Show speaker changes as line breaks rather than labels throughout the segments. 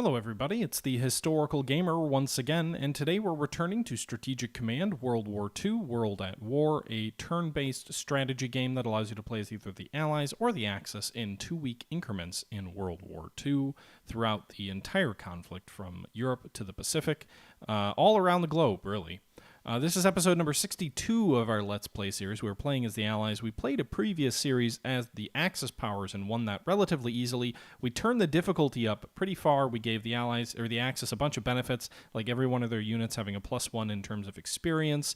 Hello everybody, it's the Historical Gamer once again, and today we're returning to Strategic Command World War II, World at War, a turn-based strategy game that allows you to play as either the Allies or the Axis in 2-week increments in World War II throughout the entire conflict from Europe to the Pacific, all around the globe, really. This is episode number 62 of our Let's Play series. We were playing as the Allies. We played a previous series as the Axis powers and won that relatively easily. We turned the difficulty up pretty far. We gave the Allies, or the Axis, a bunch of benefits, like every one of their units having a +1 in terms of experience.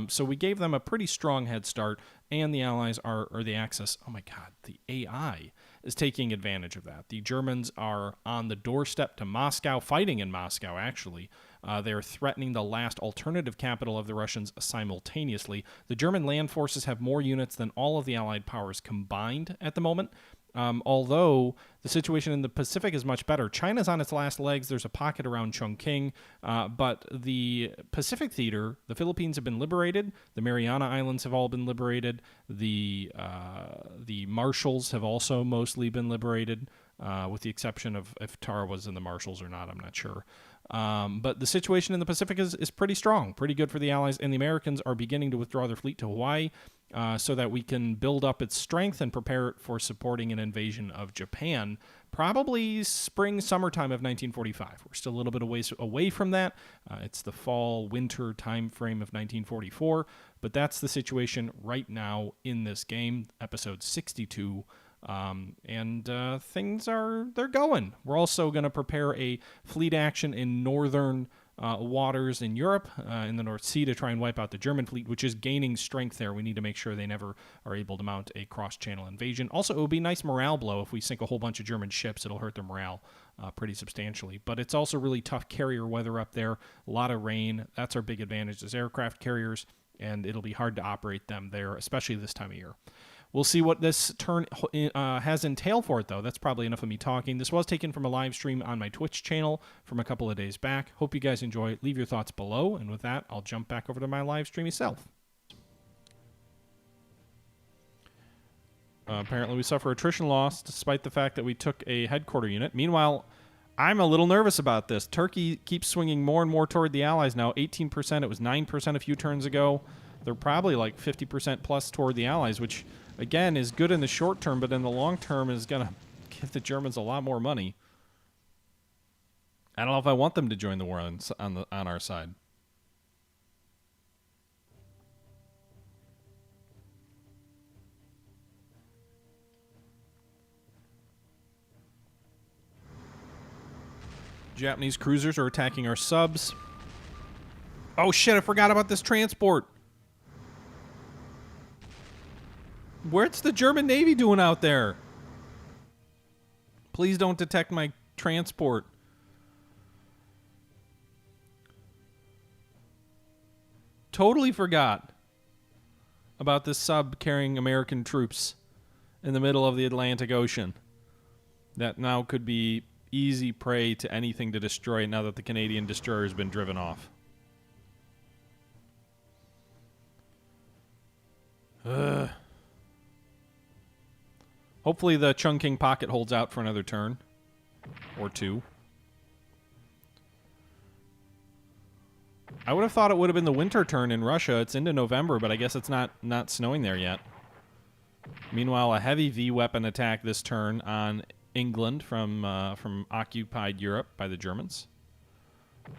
So we gave them a pretty strong head start, and the Allies are, or the Axis, oh my god, the AI is taking advantage of that. The Germans are on the doorstep to Moscow, fighting in Moscow, actually. They're threatening the last alternative capital of the Russians simultaneously. The German land forces have more units than all of the Allied powers combined at the moment. Although the situation in the Pacific is much better. China's on its last legs. There's a pocket around Chongqing, but the Pacific theater, the Philippines have been liberated. The Mariana Islands have all been liberated. The Marshalls have also mostly been liberated, with the exception of if Tara was in the Marshalls or not, I'm not sure. But the situation in the Pacific is pretty strong, pretty good for the Allies, and the Americans are beginning to withdraw their fleet to Hawaii so that we can build up its strength and prepare it for supporting an invasion of Japan, probably summertime of 1945. We're still a little bit away from that. It's the fall-winter time frame of 1944, but that's the situation right now in this game, episode 62. Things they're going. We're also going to prepare a fleet action in northern waters in Europe, in the North Sea, to try and wipe out the German fleet, which is gaining strength there. We need to make sure they never are able to mount a cross-channel invasion. Also, it would be a nice morale blow if we sink a whole bunch of German ships. It'll hurt their morale pretty substantially. But it's also really tough carrier weather up there. A lot of rain. That's our big advantage as aircraft carriers, and it'll be hard to operate them there, especially this time of year. We'll see what this turn has entailed for it, though. That's probably enough of me talking. This was taken from a live stream on my Twitch channel from a couple of days back. Hope you guys enjoy. Leave your thoughts below, and with that, I'll jump back over to my live stream itself. Apparently, we suffer attrition loss despite the fact that we took a headquarter unit. Meanwhile, I'm a little nervous about this. Turkey keeps swinging more and more toward the Allies now. 18%. It was 9% a few turns ago. They're probably like 50% plus toward the Allies, which, again, is good in the short term, but in the long term is going to give the Germans a lot more money. I don't know if I want them to join the war on our side. Japanese cruisers are attacking our subs. Oh shit, I forgot about this transport. What's the German Navy doing out there? Please don't detect my transport. Totally forgot about this sub carrying American troops in the middle of the Atlantic Ocean. That now could be easy prey to anything to destroy it now that the Canadian destroyer has been driven off. Hopefully the Chongqing pocket holds out for another turn or two. I would have thought it would have been the winter turn in Russia. It's into November, but I guess it's not snowing there yet. Meanwhile, a heavy V weapon attack this turn on England from occupied Europe by the Germans.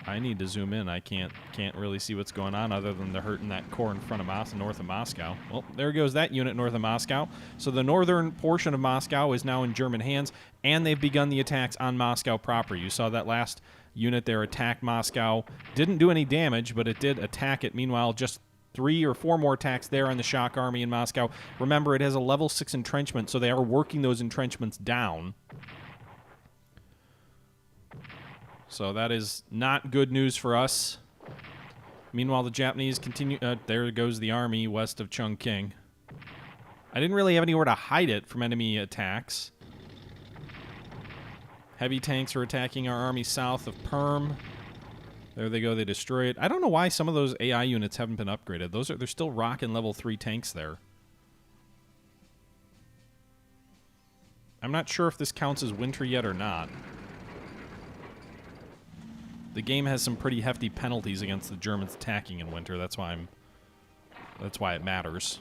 I need to zoom in. I can't really see what's going on other than they're hurting that core in front of north of Moscow. Well, there goes that unit north of Moscow. So the northern portion of Moscow is now in German hands, and they've begun the attacks on Moscow proper. You saw that last unit there attack Moscow. Didn't do any damage, but it did attack it. Meanwhile, just 3 or 4 more attacks there on the shock army in Moscow. Remember, it has a level 6 entrenchment, so they are working those entrenchments down. So that is not good news for us. Meanwhile, the Japanese continue... there goes the army west of Chongqing. I didn't really have anywhere to hide it from enemy attacks. Heavy tanks are attacking our army south of Perm. There they go. They destroy it. I don't know why some of those AI units haven't been upgraded. They're still rocking level 3 tanks there. I'm not sure if this counts as winter yet or not. The game has some pretty hefty penalties against the Germans attacking in winter. That's why it matters.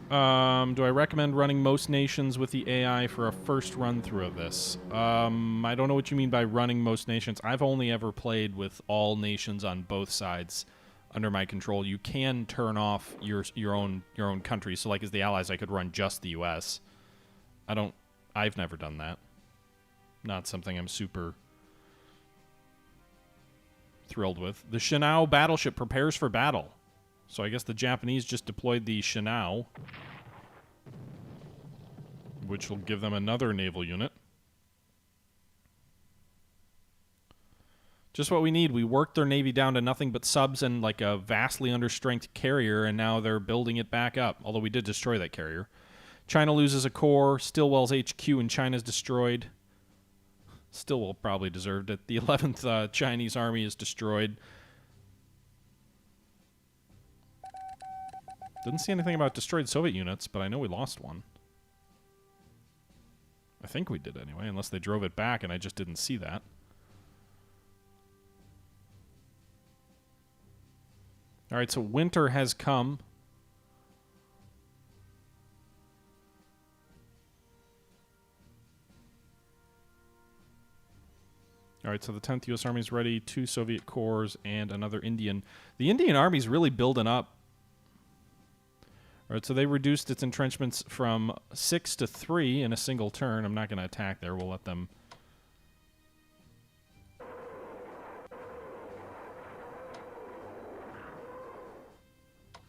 Do I recommend running most nations with the AI for a first run-through of this? I don't know what you mean by running most nations. I've only ever played with all nations on both sides under my control. You can turn off your own country. So, like, as the Allies, I could run just the U.S. I've never done that. Not something I'm super thrilled with. The Shinao battleship prepares for battle. So I guess the Japanese just deployed the Shinao, which will give them another naval unit. Just what we need. We worked their navy down to nothing but subs and like a vastly understrength carrier, and now they're building it back up, although we did destroy that carrier. China loses a corps. Stilwell's HQ in China is destroyed. Stilwell probably deserved it. The 11th Chinese army is destroyed. Didn't see anything about destroyed Soviet units, but I know we lost one. I think we did anyway, unless they drove it back and I just didn't see that. Alright, so winter has come. Alright, so the 10th U.S. Army is ready, 2 Soviet corps, and another Indian. The Indian Army's really building up. Alright, so they reduced its entrenchments from 6 to 3 in a single turn. I'm not going to attack there. We'll let them...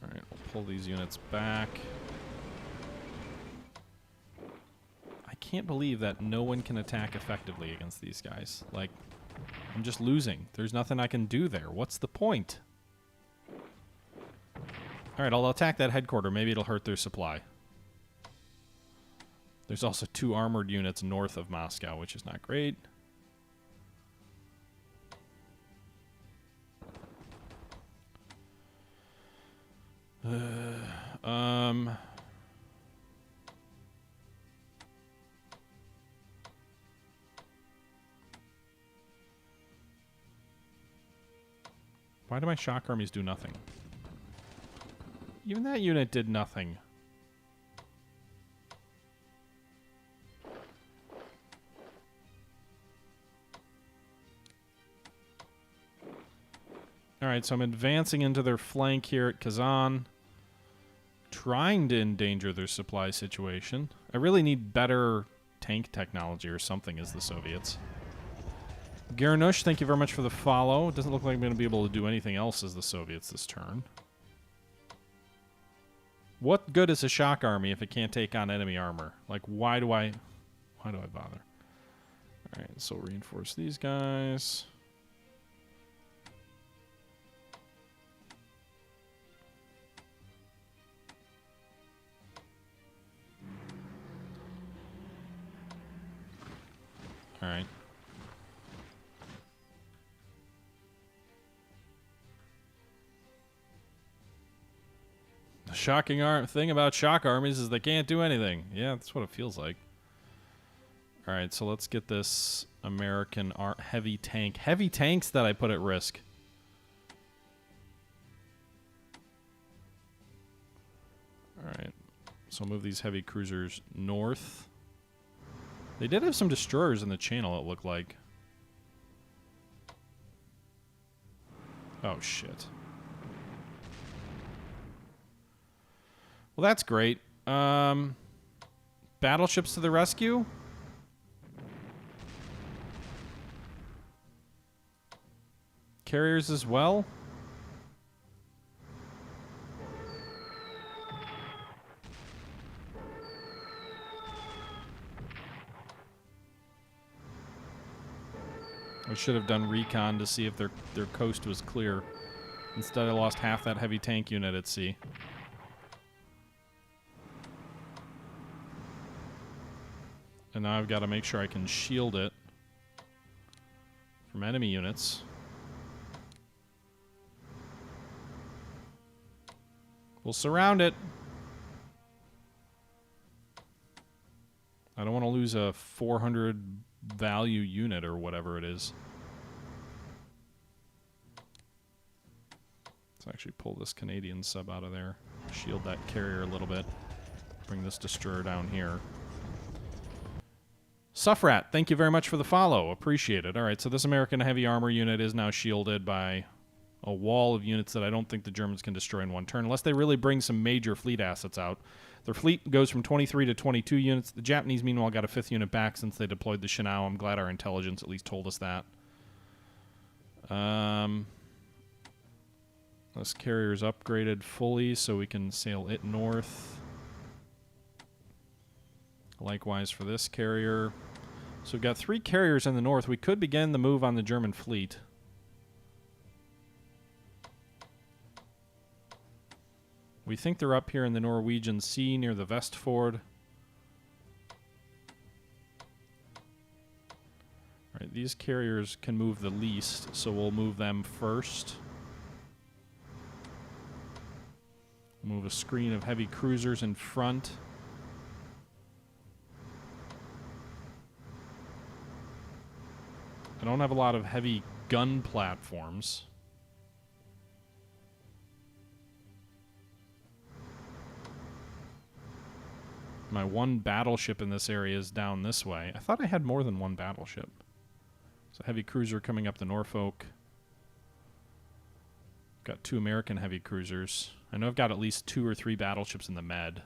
Alright, we'll pull these units back. I can't believe that no one can attack effectively against these guys. Like, I'm just losing. There's nothing I can do there. What's the point? Alright, I'll attack that headquarter. Maybe it'll hurt their supply. There's also 2 armored units north of Moscow, which is not great. Why do my shock armies do nothing? Even that unit did nothing. Alright, so I'm advancing into their flank here at Kazan. Trying to endanger their supply situation. I really need better tank technology or something as the Soviets. Garnush, thank you very much for the follow. It doesn't look like I'm going to be able to do anything else as the Soviets this turn. What good is a shock army if it can't take on enemy armor? Like, why do I bother? Alright, so reinforce these guys. Alright. The shocking thing about shock armies is they can't do anything. Yeah, that's what it feels like. Alright, so let's get this American heavy tank. Heavy tanks that I put at risk. Alright, so move these heavy cruisers north. They did have some destroyers in the channel, it looked like. Oh, shit. Well, that's great. Battleships to the rescue? Carriers as well? I should have done recon to see if their coast was clear. Instead, I lost half that heavy tank unit at sea. And now I've got to make sure I can shield it from enemy units. We'll surround it. I don't want to lose a 400 value unit or whatever it is. Let's actually pull this Canadian sub out of there. Shield that carrier a little bit. Bring this destroyer down here. Suffrat, thank you very much for the follow. Appreciate it. All right, so this American heavy armor unit is now shielded by a wall of units that I don't think the Germans can destroy in one turn, unless they really bring some major fleet assets out. Their fleet goes from 23 to 22 units. The Japanese, meanwhile, got a 5th unit back since they deployed the Shinao. I'm glad our intelligence at least told us that. This carrier's upgraded fully, so we can sail it north. Likewise for this carrier. So we've got 3 carriers in the north. We could begin the move on the German fleet. We think they're up here in the Norwegian Sea near the Vestfjord. All right, these carriers can move the least, so we'll move them first. Move a screen of heavy cruisers in front. I don't have a lot of heavy gun platforms. My one battleship in this area is down this way. I thought I had more than one battleship. So heavy cruiser coming up the Norfolk. Got 2 American heavy cruisers. I know I've got at least 2 or 3 battleships in the Med.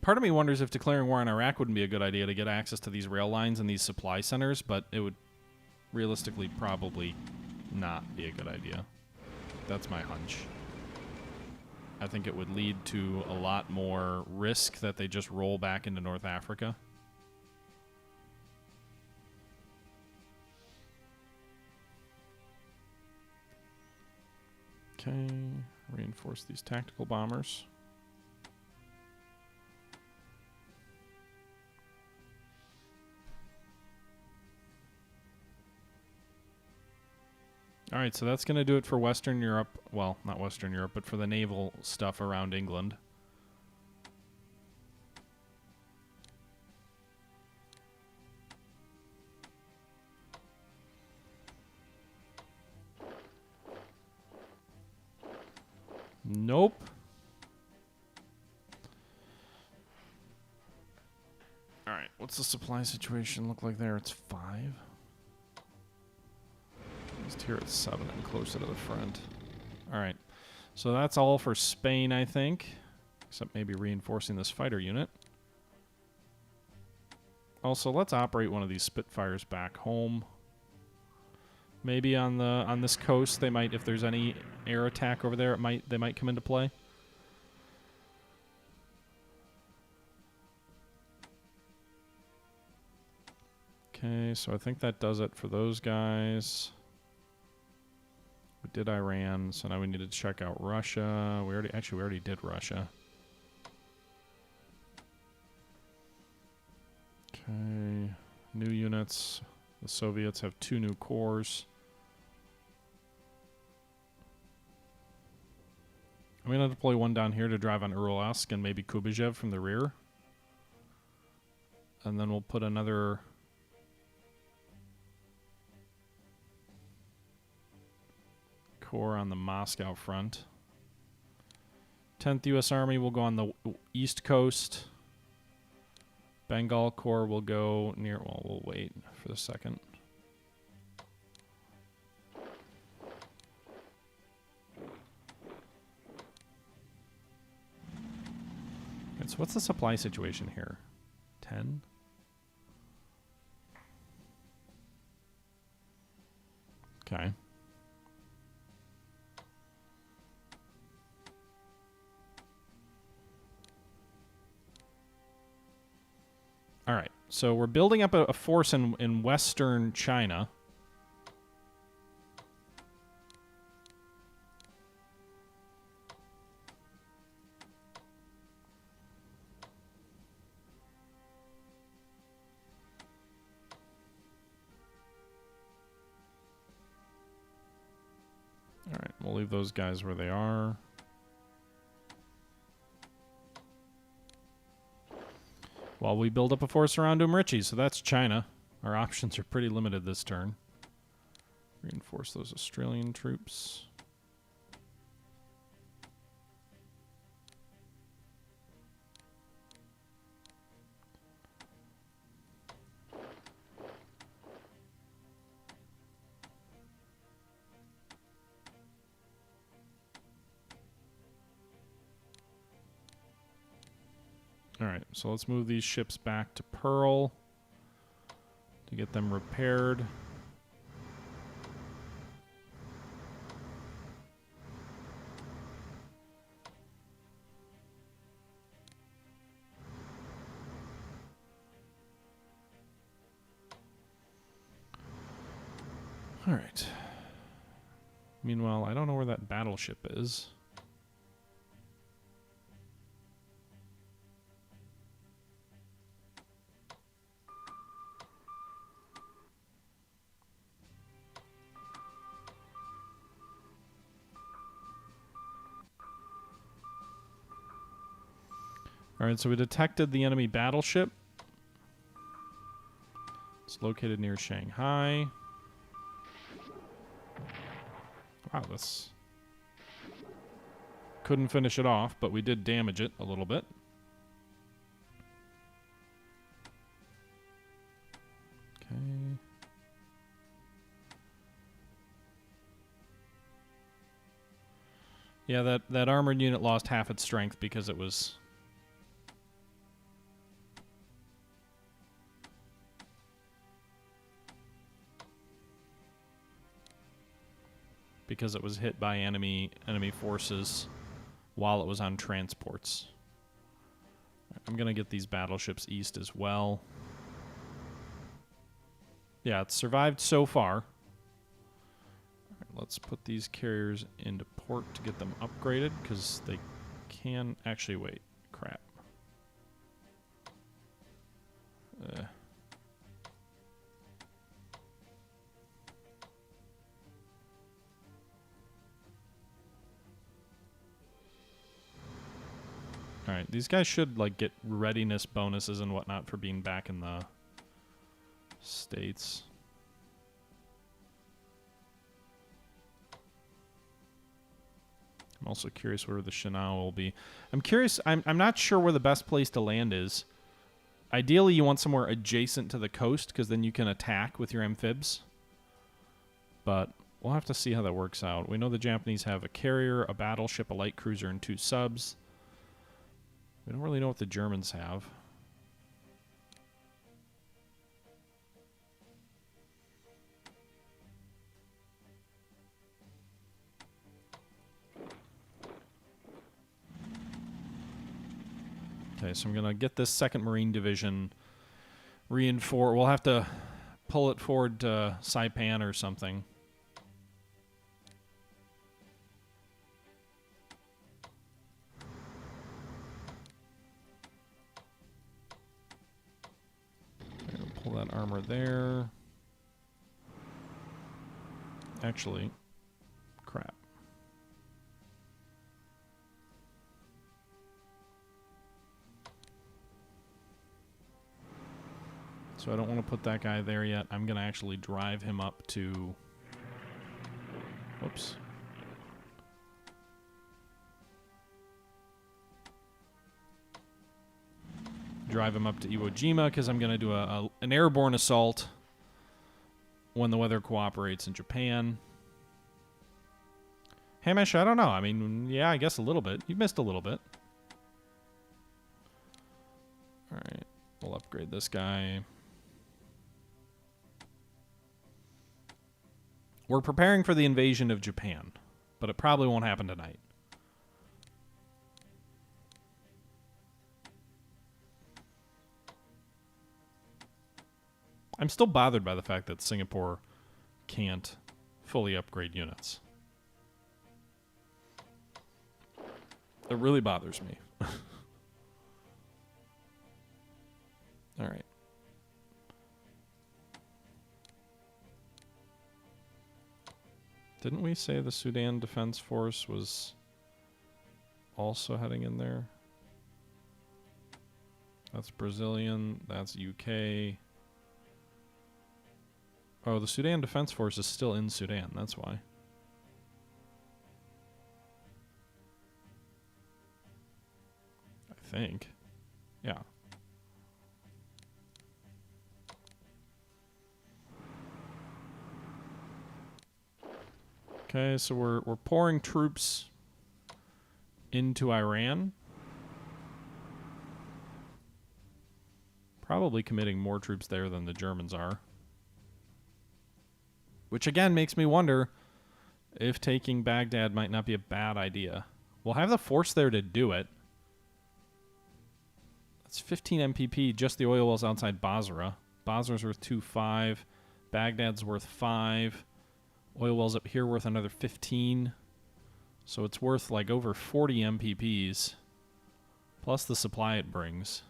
Part of me wonders if declaring war on Iraq wouldn't be a good idea to get access to these rail lines and these supply centers, but it would realistically probably not be a good idea. That's my hunch. I think it would lead to a lot more risk that they just roll back into North Africa. Okay, reinforce these tactical bombers. All right, so that's going to do it for Western Europe. Well, not Western Europe, but for the naval stuff around England. Nope. All right, what's the supply situation look like there? It's 5. Just here at 7 and closer to the front. All right, so that's all for Spain, I think, except maybe reinforcing this fighter unit. Also, let's operate one of these Spitfires back home. Maybe on this coast, they might, if there's any air attack over there, they might come into play. Okay, so I think that does it for those guys. We did Iran, so now we need to check out Russia. We already did Russia. Okay, new units. The Soviets have 2 new cores. I'm going to deploy one down here to drive on Uralsk and maybe Kubachev from the rear. And then we'll put another corps on the Moscow front. 10th U.S. Army will go on the east coast. Bengal Corps will go near... Well, we'll wait for the second. Right, so what's the supply situation here? 10? Okay. All right, so we're building up a force in western China. Alright, we'll leave those guys where they are. While we build up a force around Umrichi, so that's China. Our options are pretty limited this turn. Reinforce those Australian troops. Alright, so let's move these ships back to Pearl to get them repaired. Alright. Meanwhile, I don't know where that battleship is. Alright, so we detected the enemy battleship. It's located near Shanghai. Wow, this... couldn't finish it off, but we did damage it a little bit. Okay. Yeah, that armored unit lost half its strength because it was... because it was hit by enemy forces while it was on transports. I'm going to get these battleships east as well. Yeah, it's survived so far. All right, let's put these carriers into port to get them upgraded, because they can... actually, wait. Crap. Alright, these guys should, like, get readiness bonuses and whatnot for being back in the States. I'm also curious where the Shinao will be. I'm curious, I'm not sure where the best place to land is. Ideally, you want somewhere adjacent to the coast, because then you can attack with your amphibs. But we'll have to see how that works out. We know the Japanese have a carrier, a battleship, a light cruiser, and 2 subs. We don't really know what the Germans have. Okay, so I'm going to get this 2nd Marine Division reinforced. We'll have to pull it forward to Saipan or something. Pull that armor there. Actually, crap. So I don't want to put that guy there yet. I'm going to actually drive him up to... Whoops. Drive him up to Iwo Jima, because I'm going to do an airborne assault when the weather cooperates in Japan. Hamish, I don't know. I mean, yeah, I guess a little bit. You missed a little bit. Alright, we'll upgrade this guy. We're preparing for the invasion of Japan, but it probably won't happen tonight. I'm still bothered by the fact that Singapore can't fully upgrade units. It really bothers me. All right. Didn't we say the Sudan Defense Force was also heading in there? That's Brazilian. That's UK. Oh, the Sudan Defense Force is still in Sudan. That's why. I think. Yeah. Okay, so we're pouring troops into Iran. Probably committing more troops there than the Germans are. Which again makes me wonder if taking Baghdad might not be a bad idea. We'll have the force there to do it. That's 15 MPP, just the oil wells outside Basra. Basra's worth 2.5. Baghdad's worth 5. Oil wells up here worth another 15. So it's worth like over 40 MPPs. Plus the supply it brings.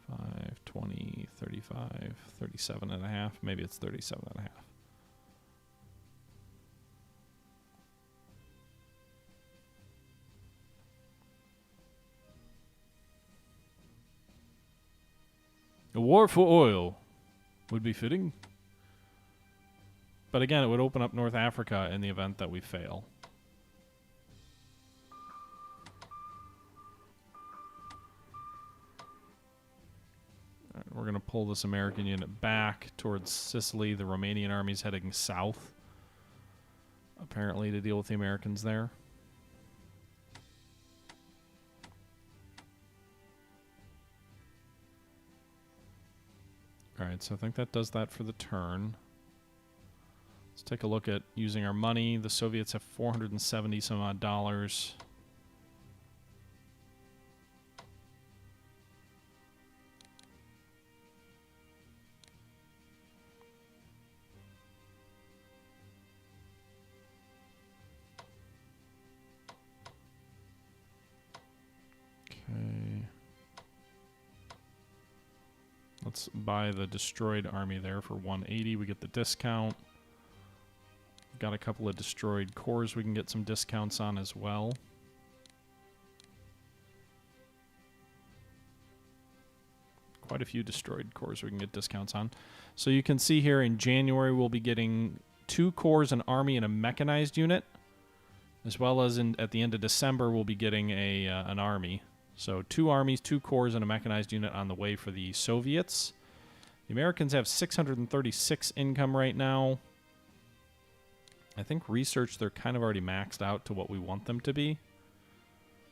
5, 20, 35, 37 and a half. Maybe it's 37 and a half. A war for oil would be fitting. But again, it would open up North Africa in the event that we fail. All right, we're going to pull this American unit back towards Sicily. The Romanian army's heading south, apparently, to deal with the Americans there. All right, so I think that does that for the turn. Let's take a look at using our money. The Soviets have 470 some odd dollars. Okay. Let's buy the destroyed army there for 180. We get the discount. Got a couple of destroyed cores we can get some discounts on as well. Quite a few destroyed cores we can get discounts on. So you can see here in January we'll be getting 2 cores, an army, and a mechanized unit. As well as at the end of December we'll be getting an army. So 2 armies, 2 cores, and a mechanized unit on the way for the Soviets. The Americans have 636 income right now. I think research, they're kind of already maxed out to what we want them to be.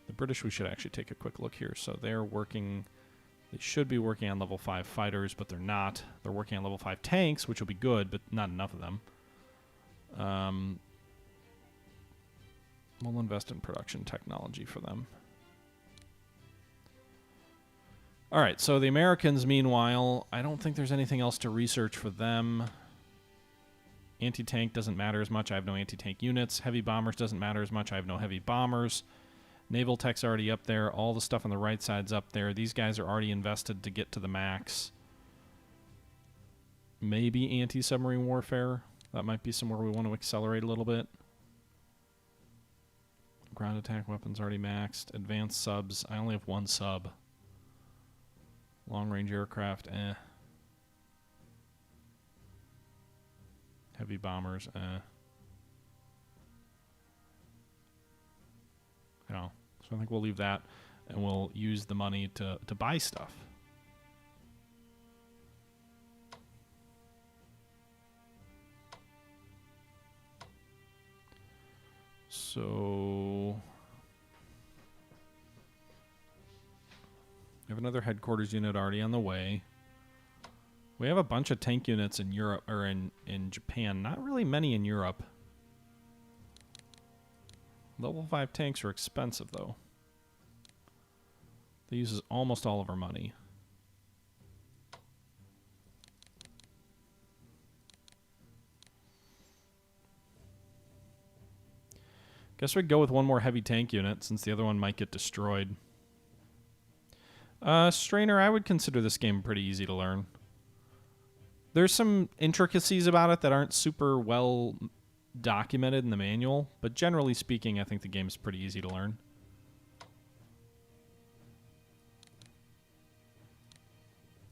The British, we should actually take a quick look here. So they're working, they should be working on level 5 fighters, but they're not. They're working on level 5 tanks, which will be good, but not enough of them. We'll invest in production technology for them. All right, so the Americans, meanwhile, I don't think there's anything else to research for them. Anti-tank doesn't matter as much. I have no anti-tank units. Heavy bombers doesn't matter as much. I have no heavy bombers. Naval tech's already up there. All the stuff on the right side's up there. These guys are already invested to get to the max. Maybe anti-submarine warfare. That might be somewhere we want to accelerate a little bit. Ground attack weapons already maxed. Advanced subs. I only have 1 sub. Long-range aircraft, eh. Heavy bombers, eh. You know, so I think we'll leave that, and we'll use the money to buy stuff. So we have another headquarters unit already on the way. We have a bunch of tank units in Europe, or in Japan. Not really many in Europe. Level 5 tanks are expensive, though. They use almost all of our money. Guess we'd go with 1 more heavy tank unit, since the other one might get destroyed. Strainer, I would consider this game pretty easy to learn. There's some intricacies about it that aren't super well documented in the manual, but generally speaking, I think the game's pretty easy to learn.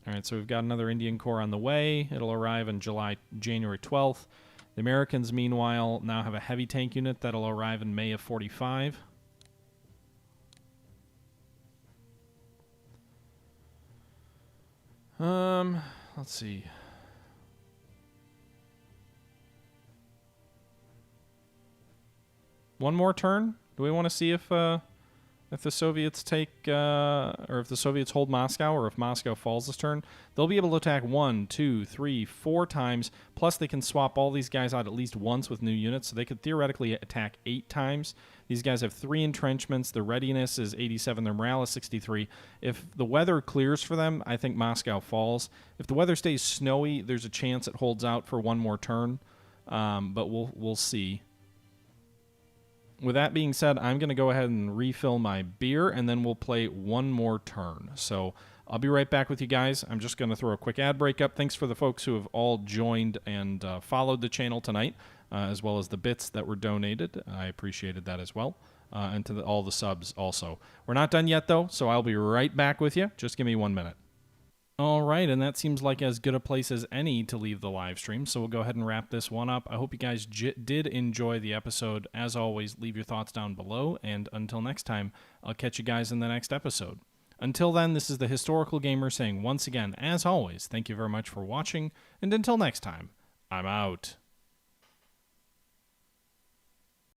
All right, so we've got another Indian Corps on the way. It'll arrive on January 12th. The Americans, meanwhile, now have a heavy tank unit that'll arrive in May of 45. Let's see. One more turn? Do we want to see if the Soviets take, or if the Soviets hold Moscow, or if Moscow falls this turn? They'll be able to attack 1, 2, 3, 4 times, plus they can swap all these guys out at least once with new units, so they could theoretically attack 8 times. These guys have 3 entrenchments, their readiness is 87, their morale is 63. If the weather clears for them, I think Moscow falls. If the weather stays snowy, there's a chance it holds out for one more turn, but we'll see. With that being said, I'm going to go ahead and refill my beer, and then we'll play one more turn. So I'll be right back with you guys. I'm just going to throw a quick ad break up. Thanks for the folks who have all joined and followed the channel tonight, as well as the bits that were donated. I appreciated that as well, and to all the subs also. We're not done yet, though, so I'll be right back with you. Just give me 1 minute. All right, and that seems like as good a place as any to leave the live stream, so we'll go ahead and wrap this one up. I hope you guys did enjoy the episode. As always, leave your thoughts down below, and until next time, I'll catch you guys in the next episode. Until then, this is the Historical Gamer saying once again, as always, thank you very much for watching, and until next time, I'm out.